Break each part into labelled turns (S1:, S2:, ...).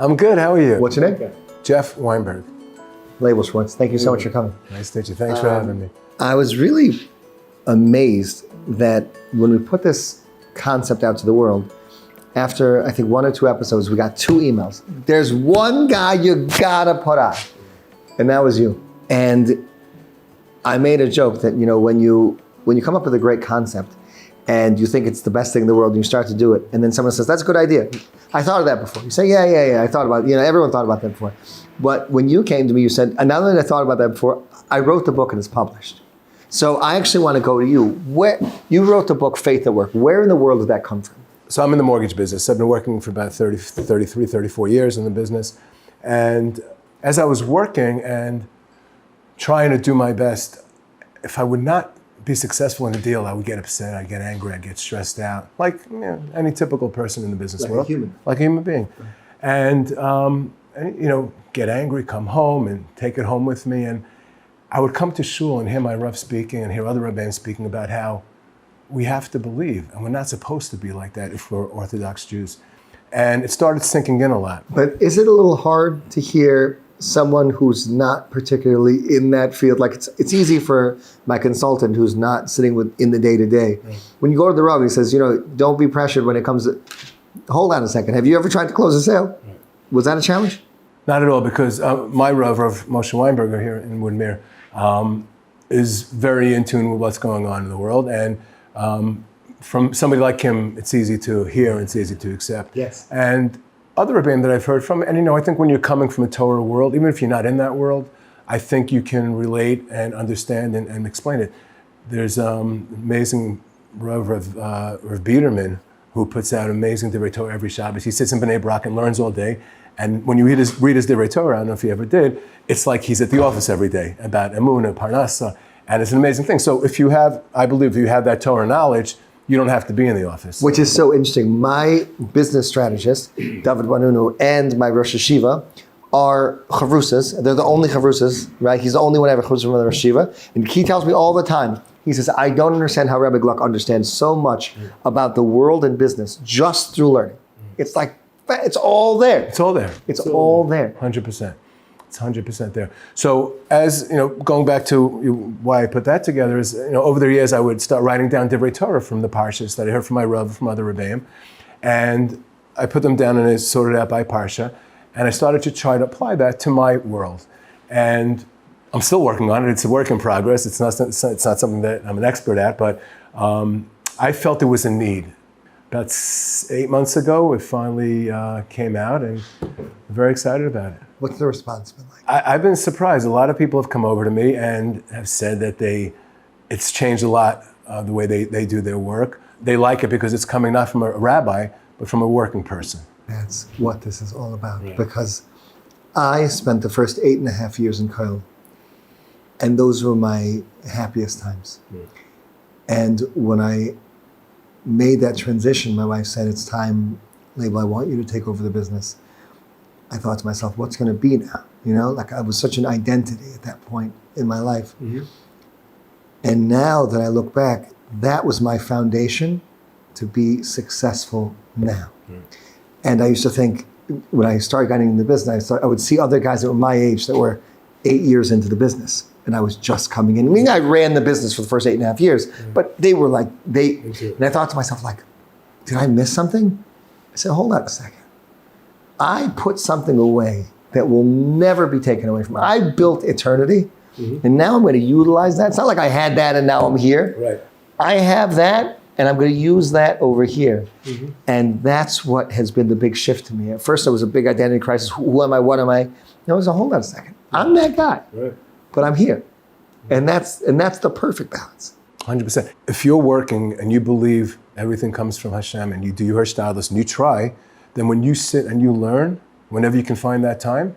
S1: I'm good. How are you?
S2: What's your name?
S1: Okay. Jeff Weinberg.
S2: Laibel Schwartz. Thank you so much for coming.
S1: Nice to meet you. Thanks for having me.
S2: I was really amazed that when we put this concept out to the world, after I think 1 or 2 episodes, we got 2 emails. There's one guy you gotta put on, and that was you. And I made a joke that, you know, when you come up with a great concept and you think it's the best thing in the world and you start to do it, and then someone says, that's a good idea. I thought of that before. You say, yeah, I thought about it. You know, everyone thought about that before. But when you came to me, you said, and now that I thought about that before, I wrote the book and it's published. So I actually want to go to you. Where you wrote the book, Faith at Work. Where in the world did that come from?
S1: So I'm in the mortgage business. I've been working for about 33, 34 years in the business. And as I was working and trying to do my best, if I would not be successful in a deal, I would get upset, I'd get angry, I'd get stressed out, like, you know, any typical person in the business world. Like a human being. And you know, get angry, come home and take it home with me. And I would come to shul and hear my Rav speaking and hear other Rabbis speaking about how we have to believe, and we're not supposed to be like that if we're Orthodox Jews. And it started sinking in a lot.
S2: But is it a little hard to hear someone who's not particularly in that field? Like it's easy for my consultant who's not sitting in the day-to-day. When you go to the Rav, he says, you know, don't be pressured when it comes to, hold on a second. Have you ever tried to close a sale? Was that a challenge? Not
S1: at all, because my Rav Moshe Weinberg here in Woodmere, is very in tune with what's going on in the world. And from somebody like him, it's easy to hear and it's easy to accept.
S2: Yes.
S1: And other Rabbeim that I've heard from, and you know, I think when you're coming from a Torah world, even if you're not in that world, I think you can relate and understand and explain it. There's amazing Rav Biederman, who puts out amazing Divrei Torah every Shabbos. He sits in Bnei Brak and learns all day. And when you read his Divrei Torah, I don't know if you ever did, it's like he's at the office every day about Emunah, Parnasa, and it's an amazing thing. So if you have, I believe if you have that Torah knowledge, you don't have to be in the office.
S2: Which is so interesting. My business strategist, David Banunu, and my Rosh Hashiva are chavrusas. They're the only chavrusas, right? He's the only one I have a chavrusa from the Rosh Hashiva. And he tells me all the time, he says, I don't understand how Rabbi Gluck understands so much about the world and business just through learning. It's like, it's all there.
S1: It's all there.
S2: It's all there.
S1: 100%. It's 100% there. So as, you know, going back to why I put that together is, you know, over the years I would start writing down Divrei Torah from the parshas that I heard from my Rav, from other Rebbeim. And I put them down and I sorted out by parsha. And I started to try to apply that to my world. And I'm still working on it. It's a work in progress. It's not something that I'm an expert at, but I felt there was a need. About 8 months ago, it finally came out, and I'm very excited about it.
S2: What's the response been like?
S1: I've been surprised. A lot of people have come over to me and have said that it's changed a lot, the way they do their work. They like it because it's coming not from a rabbi, but from a working person.
S2: That's what this is all about. Yeah. Because I spent the first 8.5 years in Koil, and those were my happiest times. Yeah. And when I made that transition, my wife said, it's time, Laibel, I want you to take over the business. I thought to myself, what's going to be now? You know, like I was such an identity at that point in my life. Mm-hmm. And now that I look back, that was my foundation to be successful now. Mm-hmm. And I used to think, when I started getting into the business, I would see other guys that were my age that were 8 years into the business. And I was just coming in. I mean, I ran the business for the first 8.5 years, but they were like, and I thought to myself, like, did I miss something? I said, hold on a second. I put something away that will never be taken away from me. I built eternity, and now I'm going to utilize that. It's not like I had that and now I'm here.
S1: Right.
S2: I have that, and I'm going to use that over here. And that's what has been the big shift to me. At first, it was a big identity crisis. Who am I? What am I? Now it was hold on a second. I'm that guy. Right. But I'm here. And that's the perfect balance.
S1: 100%. If you're working and you believe everything comes from Hashem and you do your hishtadlus and you try, then when you sit and you learn, whenever you can find that time,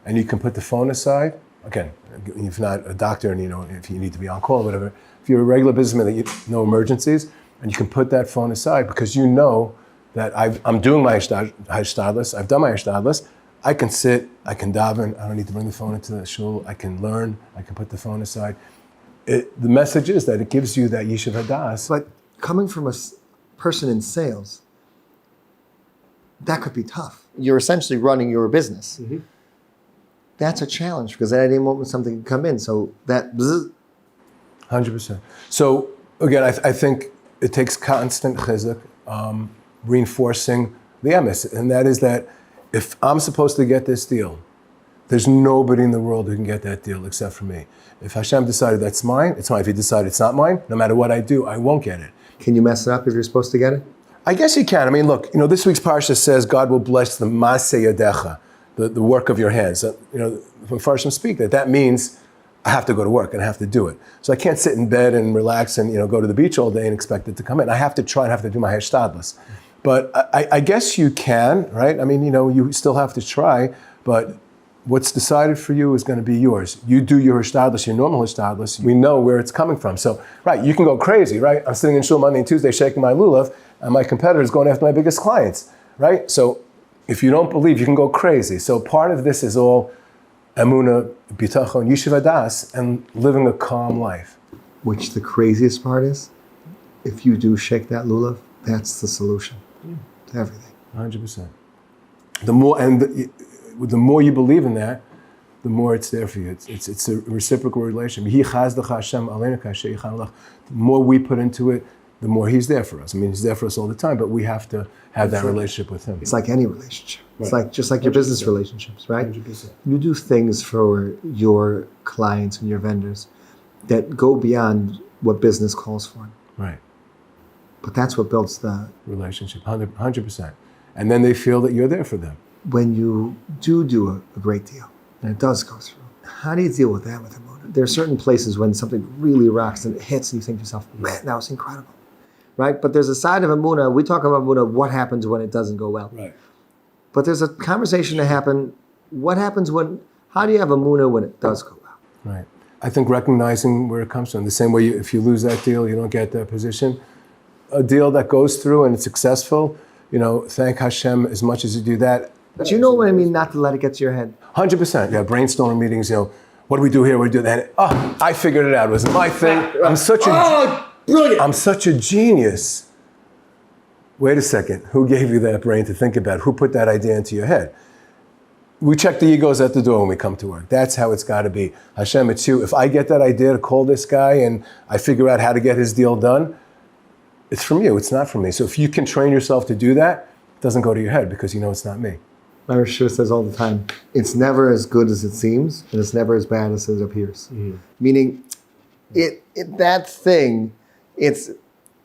S1: and you can put the phone aside, again, if you're not a doctor and you know if you need to be on call or whatever, if you're a regular businessman that you no emergencies, and you can put that phone aside because you know that I'm doing my hishtadlus, I've done my hishtadlus, I can sit, I can daven, I don't need to bring the phone into the shul, I can learn, I can put the phone aside. The message is that it gives you that yishuv hadas.
S2: But coming from a person in sales, that could be tough. You're essentially running your business.
S1: Mm-hmm.
S2: That's a challenge because at any moment something can come in. So that...
S1: 100%. So again, I think it takes constant chizuk, reinforcing the emes, and that is that if I'm supposed to get this deal, there's nobody in the world who can get that deal except for me. If Hashem decided that's mine, it's mine. If He decided it's not mine, no matter what I do, I won't get it.
S2: Can you mess it up if you're supposed to get it?
S1: I guess you can. I mean, look, this week's parsha says God will bless the maaseh yadecha, the work of your hands. So, when Farshim speak that means I have to go to work and I have to do it. So I can't sit in bed and relax and go to the beach all day and expect it to come in. I have to try and have to do my hashtadlis. But I guess you can, right? I mean, you still have to try, but what's decided for you is going to be yours. You do your hashtadlis, your normal hashtadlis. We know where it's coming from. So, right, you can go crazy, right? I'm sitting in shul Monday and Tuesday shaking my lulav, and my competitor is going after my biggest clients, right? So if you don't believe, you can go crazy. So part of this is all Emunah, bitachon, yeshiva das, and living a calm life.
S2: Which the craziest part is, if you do shake that lulav, that's the solution to everything.
S1: 100%. The more you believe in that, the more it's there for you. It's a reciprocal relationship. The more we put into it, the more He's there for us. I mean, He's there for us all the time, but we have to have that relationship with Him.
S2: It's like any relationship. It's
S1: Right.
S2: just like your business relationships, right?
S1: 100%.
S2: You do things for your clients and your vendors that go beyond what business calls for.
S1: Right.
S2: But that's what builds the...
S1: Relationship, 100%. And then they feel that you're there for them.
S2: When you do a great deal, and it does go through, how do you deal with that with Emunah? There are certain places when something really rocks and it hits and you think to yourself, man, that was incredible. Right? But there's a side of Emunah, we talk about Emunah, what happens when it doesn't go well.
S1: Right.
S2: But there's a conversation to happen, how do you have Emunah when it does go well?
S1: Right. I think recognizing where it comes from. The same way if you lose that deal, you don't get that position. A deal that goes through and it's successful, thank Hashem as much as you do that.
S2: But you know what I mean, not to let it get to your head?
S1: 100%. Yeah, brainstorming meetings, what do we do here? What do we do that? Oh, I figured it out. It was my thing.
S2: Brilliant.
S1: I'm such a genius. Wait a second. Who gave you that brain to think about? Who put that idea into your head? We check the egos at the door when we come to work. That's how it's got to be. Hashem, it's you. If I get that idea to call this guy and I figure out how to get his deal done, it's from you. It's not from me. So if you can train yourself to do that, it doesn't go to your head because you know it's not me.
S2: My Rosh says all the time, it's never as good as it seems, and it's never as bad as it appears. Mm-hmm. Meaning, it's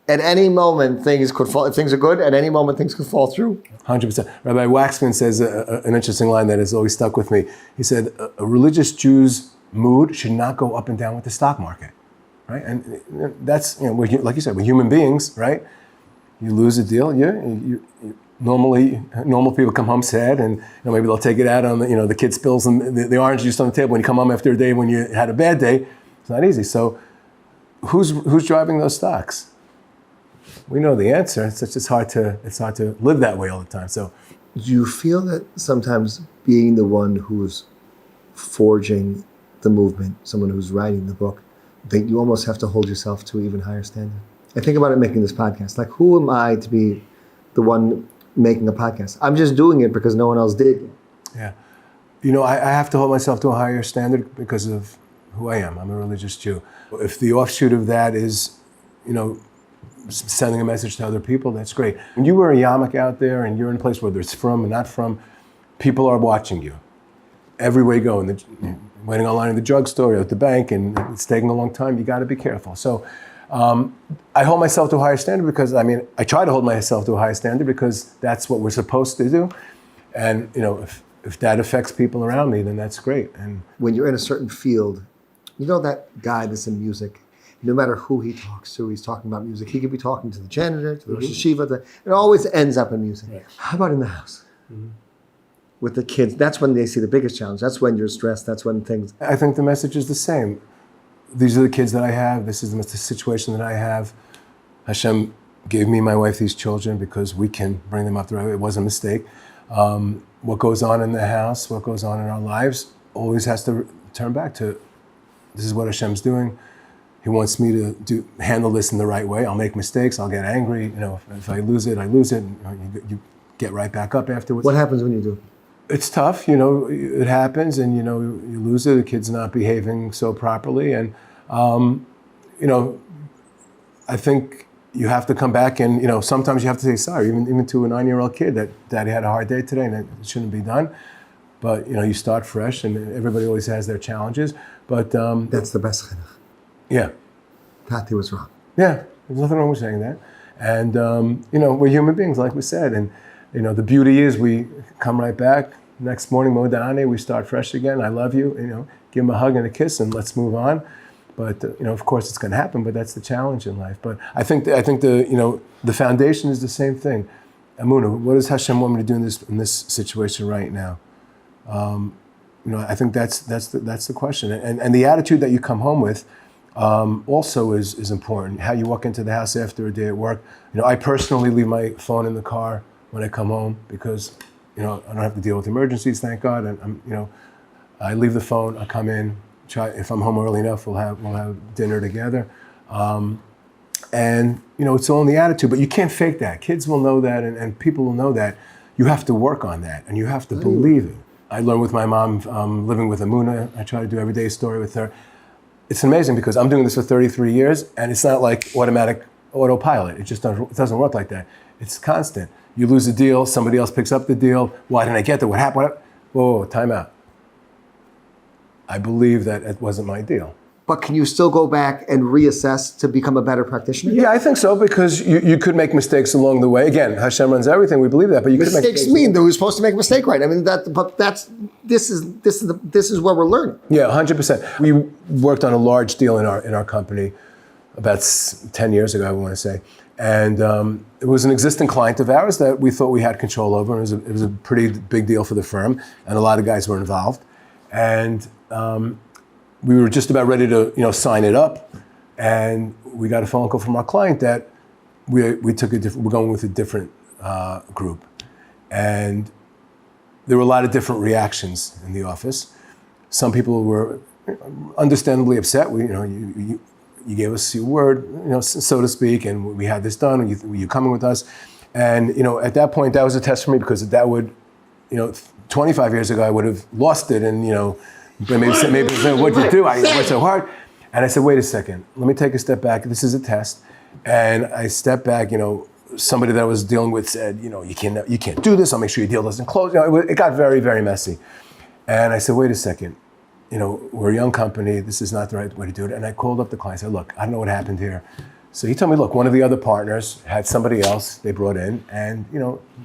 S2: at any moment things could fall. If things are good, at any moment things could fall through.
S1: 100%. Rabbi Waxman says an interesting line that has always stuck with me. He said, a religious Jew's mood should not go up and down with the stock market, right? And that's, like you said, we're human beings, right? You lose a deal, normally, normal people come home sad, and maybe they'll take it out on the kid spills and the orange juice on the table when you come home after a day when you had a bad day. It's not easy. So, who's driving those stocks? We know the answer. It's just hard to live that way all the time. So,
S2: do you feel that sometimes being the one who's forging the movement, someone who's writing the book, that you almost have to hold yourself to an even higher standard? I think about it making this podcast. Like, who am I to be the one making a podcast? I'm just doing it because no one else did.
S1: Yeah. I have to hold myself to a higher standard because of who I am. I'm a religious Jew. If the offshoot of that is, sending a message to other people, that's great. When you wear a yarmulke out there and you're in a place, whether it's from or not from, people are watching you. Everywhere you go, waiting online in the drugstore or at the bank, and it's taking a long time, you got to be careful. So I hold myself to a higher standard because, I try to hold myself to a higher standard because that's what we're supposed to do. And, if that affects people around me, then that's great. And
S2: when you're in a certain field, that guy that's in music, no matter who he talks to, he's talking about music. He could be talking to the janitor, to the Rosh Hashiva. It always ends up in music. Right. How about in the house? Mm-hmm. With the kids, that's when they see the biggest challenge. That's when you're stressed. That's when things...
S1: I think the message is the same. These are the kids that I have. This is the situation that I have. Hashem gave me, my wife, these children because we can bring them up the right way. It was a mistake. What goes on in the house, what goes on in our lives, always has to turn back to, this is what Hashem's doing. He wants me to handle this in the right way. I'll make mistakes. I'll get angry. If I lose it, I lose it. You get right back up afterwards.
S2: What happens when you do?
S1: It's tough, it happens, and you lose it, the kid's not behaving so properly, and I think you have to come back and sometimes you have to say sorry, even to a 9-year-old kid, that daddy had a hard day today and it shouldn't be done. But you start fresh, and everybody always has their challenges. But
S2: that's the best chinuch.
S1: Yeah.
S2: Tati was wrong.
S1: Yeah, there's nothing wrong with saying that. And we're human beings, like we said, and the beauty is we come right back. Next morning, Modane, we start fresh again. I love you. Give him a hug and a kiss, and let's move on. But of course, it's going to happen. But that's the challenge in life. But I think the foundation is the same thing. Emunah, what does Hashem want me to do in this situation right now? I think that's the question. And the attitude that you come home with also is important. How you walk into the house after a day at work. I personally leave my phone in the car when I come home because I don't have to deal with emergencies, thank God. And I leave the phone. I come in. If I'm home early enough, we'll have dinner together. And it's all in the attitude. But you can't fake that. Kids will know that, and people will know that. You have to work on that, and you have to believe it. I learned with my mom living with Emunah. I try to do everyday story with her. It's amazing because I'm doing this for 33 years, and it's not like autopilot. It doesn't work like that. It's constant. You lose a deal, somebody else picks up the deal. Why didn't I get there? What happened? Whoa, time out. I believe that it wasn't my deal.
S2: But can you still go back and reassess to become a better practitioner?
S1: Yeah, I think so, because you could make mistakes along the way. Again, Hashem runs everything. We believe that, but you could make mistakes.
S2: Mean that we're supposed to make a mistake, right? I mean, this is where we're learning.
S1: Yeah, 100%. We worked on a large deal in our company about 10 years ago, I want to say, and it was an existing client of ours that we thought we had control over. And it was a pretty big deal for the firm, and a lot of guys were involved, and we were just about ready to sign it up, and we got a phone call from our client that we're going with a different group, and there were a lot of different reactions in the office. Some people were understandably upset. You gave us your word, so to speak, and we had this done. And you're coming with us, and at that point that was a test for me, because that would, 25 years ago I would have lost it, and maybe what'd you do? I worked so hard. And I said, wait a second, let me take a step back. This is a test. And I stepped back, somebody that I was dealing with said, you can't do this. I'll make sure your deal doesn't close. It got very, very messy. And I said, wait a second, we're a young company. This is not the right way to do it. And I called up the client. I said, look, I don't know what happened here. So he told me, look, one of the other partners had somebody else they brought in, and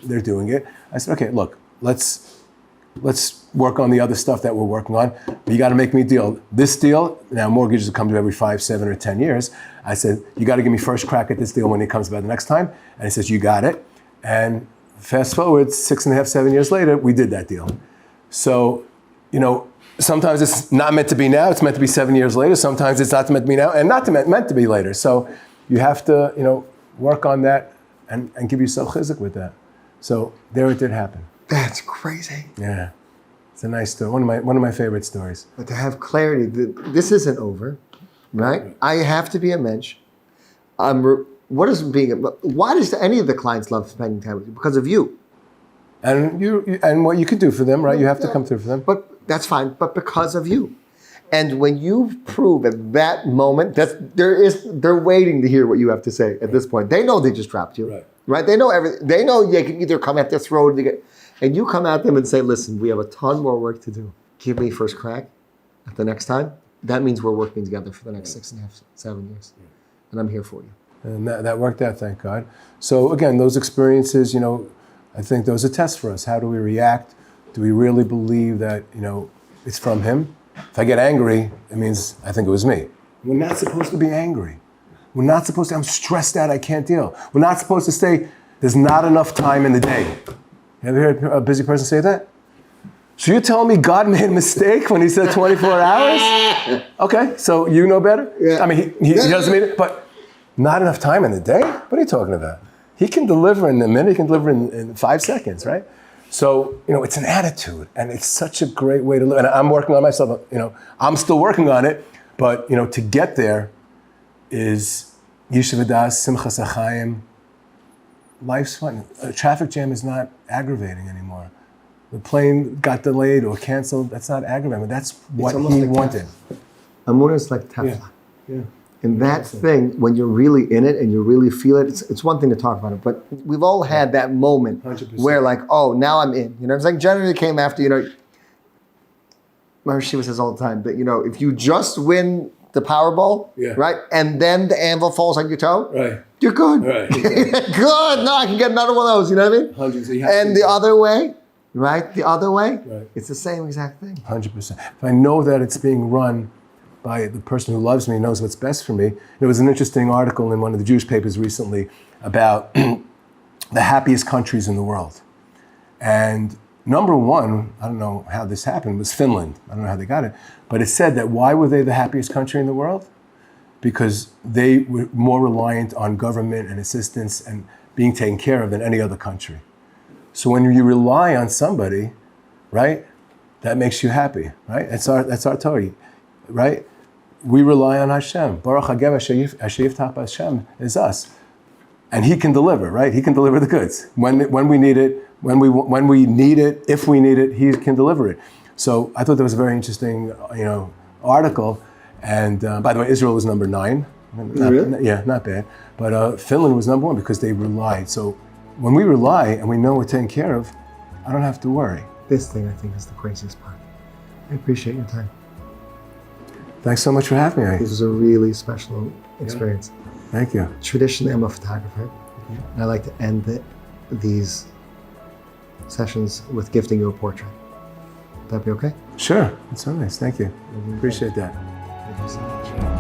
S1: they're doing it. I said, okay, look, let's work on the other stuff that we're working on. But you got to make me a deal. This deal, now mortgages come to every 5, 7, or 10 years. I said, you got to give me first crack at this deal when it comes about the next time. And he says, you got it. And fast forward 6.5, 7 years later, we did that deal. So, sometimes it's not meant to be now. It's meant to be 7 years later. Sometimes it's not meant to be now and not meant to be later. So you have to, work on that and give yourself chizuk with that. So there it did happen.
S2: That's crazy.
S1: Yeah. It's a nice story. One of my favorite stories.
S2: But to have clarity, this isn't over, right? I have to be a mensch. Why does any of the clients love spending time with you? Because of you.
S1: And what you can do for them, right? You have to come through for them.
S2: But that's fine. But because of you. And when you prove at that moment, they're waiting to hear what you have to say at this point. They know they just dropped you. Right? They know everything. They know they can either come at this road and you come at them and say, listen, we have a ton more work to do. Give me first crack at the next time. That means we're working together for the next 6.5, 7 years. And I'm here for you.
S1: And that worked out, thank God. So again, those experiences, I think those are tests for us. How do we react? Do we really believe that, it's from him? If I get angry, it means I think it was me. We're not supposed to be angry. We're not supposed to, I'm stressed out, I can't deal. We're not supposed to say, there's not enough time in the day. You ever heard a busy person say that? So you're telling me God made a mistake when he said 24 hours? Okay, so you know better? Yeah. I mean, he doesn't mean it, but not enough time in the day? What are you talking about? He can deliver in a minute, he can deliver in 5 seconds, right? So, it's an attitude, and it's such a great way to live. And I'm working on myself, I'm still working on it, but, to get there is Yeshiva Das, Simchas Achayim, life's fun. A traffic jam is not aggravating anymore. The plane got delayed or canceled, that's not aggravating. That's what
S2: almost
S1: he
S2: like
S1: wanted.
S2: Emunah is like Teflon.
S1: Yeah.
S2: And that thing, when you're really in it and you really feel it, it's one thing to talk about it, but we've all had that moment
S1: 100%.
S2: where like, oh, now I'm in. You know, it's like generally came after, you know, Mary Shiva says all the time that, you know, if you just win the Powerball, right, and then the anvil falls on your toe,
S1: Right.
S2: you're good.
S1: Right.
S2: Good. No, I can get another one of those, you know what I mean?
S1: 100%.
S2: And the other way, right, the other way,
S1: Right.
S2: it's the same exact thing.
S1: 100%. If I know that it's being run by the person who loves me, knows what's best for me. There was an interesting article in one of the Jewish papers recently about the happiest countries in the world. And number one, I don't know how this happened, was Finland. I don't know how they got it. But it said that why were they the happiest country in the world? Because they were more reliant on government and assistance and being taken care of than any other country. So when you rely on somebody, right, that makes you happy, right? That's our Torah, right? We rely on Hashem. Baruch Hashem is us. And He can deliver, right? He can deliver the goods. When we need it, when we need it, if we need it, He can deliver it. So I thought that was a very interesting, article. And by the way, Israel was number 9.
S2: Really?
S1: Yeah, not bad. But Finland was number 1 because they relied. So when we rely and we know we're taken care of, I don't have to worry.
S2: This thing, I think, is the craziest part. I appreciate your time.
S1: Thanks so much for having me.
S2: This was a really special experience.
S1: Thank you.
S2: Traditionally, I'm a photographer, and I like to end these sessions with gifting you a portrait. Would that be okay?
S1: Sure. It's so nice. Thank you. Appreciate that.
S2: Thank you so much.